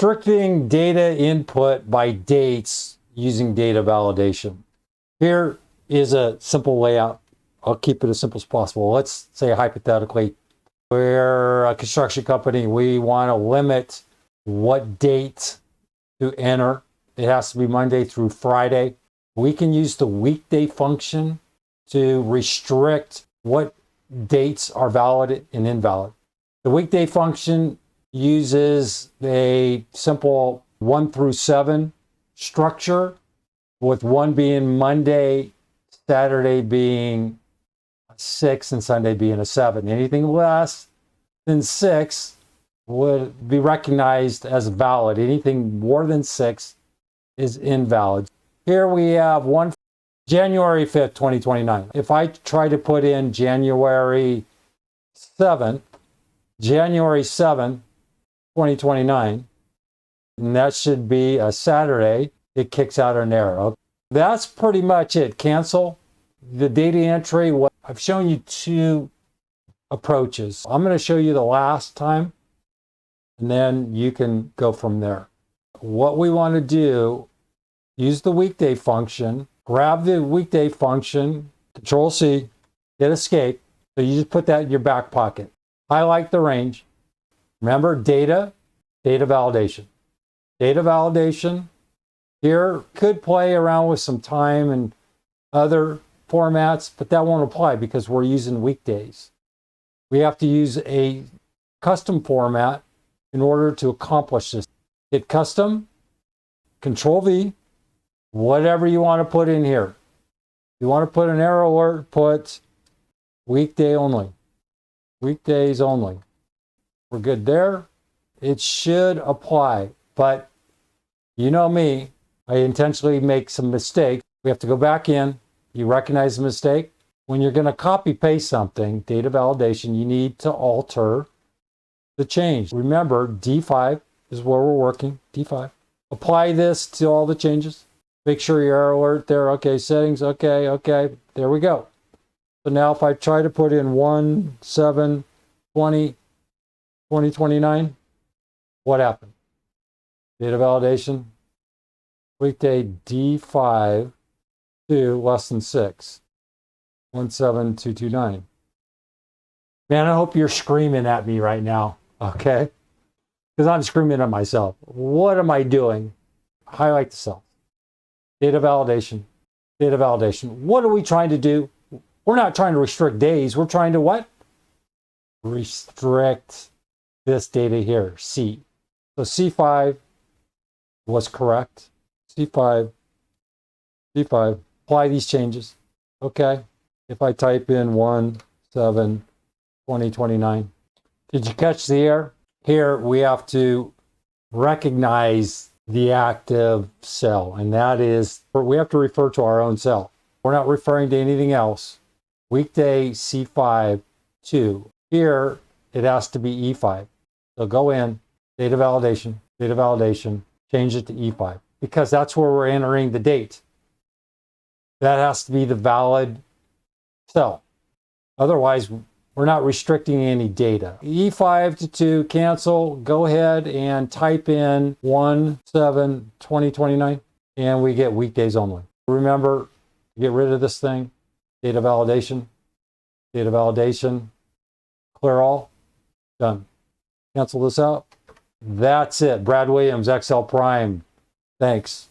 Restricting data input by dates using data validation. Here is a simple layout. I'll keep it as simple as possible. Let's say hypothetically, we're a construction company. We want to limit what date to enter. It has to be Monday through Friday. We can use the weekday function to restrict what dates are valid and invalid. The weekday function uses a simple 1 through 7 structure, with 1 being Monday, Saturday being 6, and Sunday being a 7. Anything less than 6 would be recognized as valid. Anything more than 6 is invalid. Here we have one January 5th, 2029. If I try to put in January 7th, 2029, and that should be a Saturday, it kicks out an error. That's pretty much it. Cancel the data entry. I've shown you 2 approaches. I'm going to show you the last time, and then you can go from there. What we want to do, use the weekday function, grab the weekday function, Control C, hit escape. So you just put that in your back pocket. Highlight the range. Remember, data validation. Data validation here could play around with some time and other formats, but that won't apply because we're using weekdays. We have to use a custom format in order to accomplish this. Hit custom, Control V, whatever you want to put in here. If you want to put an error alert, put weekday only. Weekdays only. We're good there. It should apply, but you know me, I intentionally make some mistakes. We have to go back in. You recognize the mistake. When you're going to copy paste something, data validation, you need to alter the change. Remember, D5 is where we're working, D5. Apply this to all the changes. Make sure your error alert there. Okay, settings, okay. There we go. So now if I try to put in 1/7/2029, what happened? Data validation, weekday D5 to less than 6, 17229. Man, I hope you're screaming at me right now, okay? Because I'm screaming at myself. What am I doing? Highlight the cell. Data validation, data validation. What are we trying to do? We're not trying to restrict days. We're trying to what? Restrict this data here, C. So C5 was correct. C5, apply these changes. Okay. If I type in 1/7/2029, did you catch the error? Here we have to recognize the active cell, and that is, we have to refer to our own cell. We're not referring to anything else. Weekday C5 2. Here it has to be E5. So go in, data validation, change it to E5, because that's where we're entering the date. That has to be the valid cell. Otherwise, we're not restricting any data. E5 to 2, cancel, go ahead and type in 1/7/2029, and we get weekdays only. Remember, get rid of this thing, data validation, clear all, done. Cancel this out. That's it. Brad Williams, XL Prime. Thanks.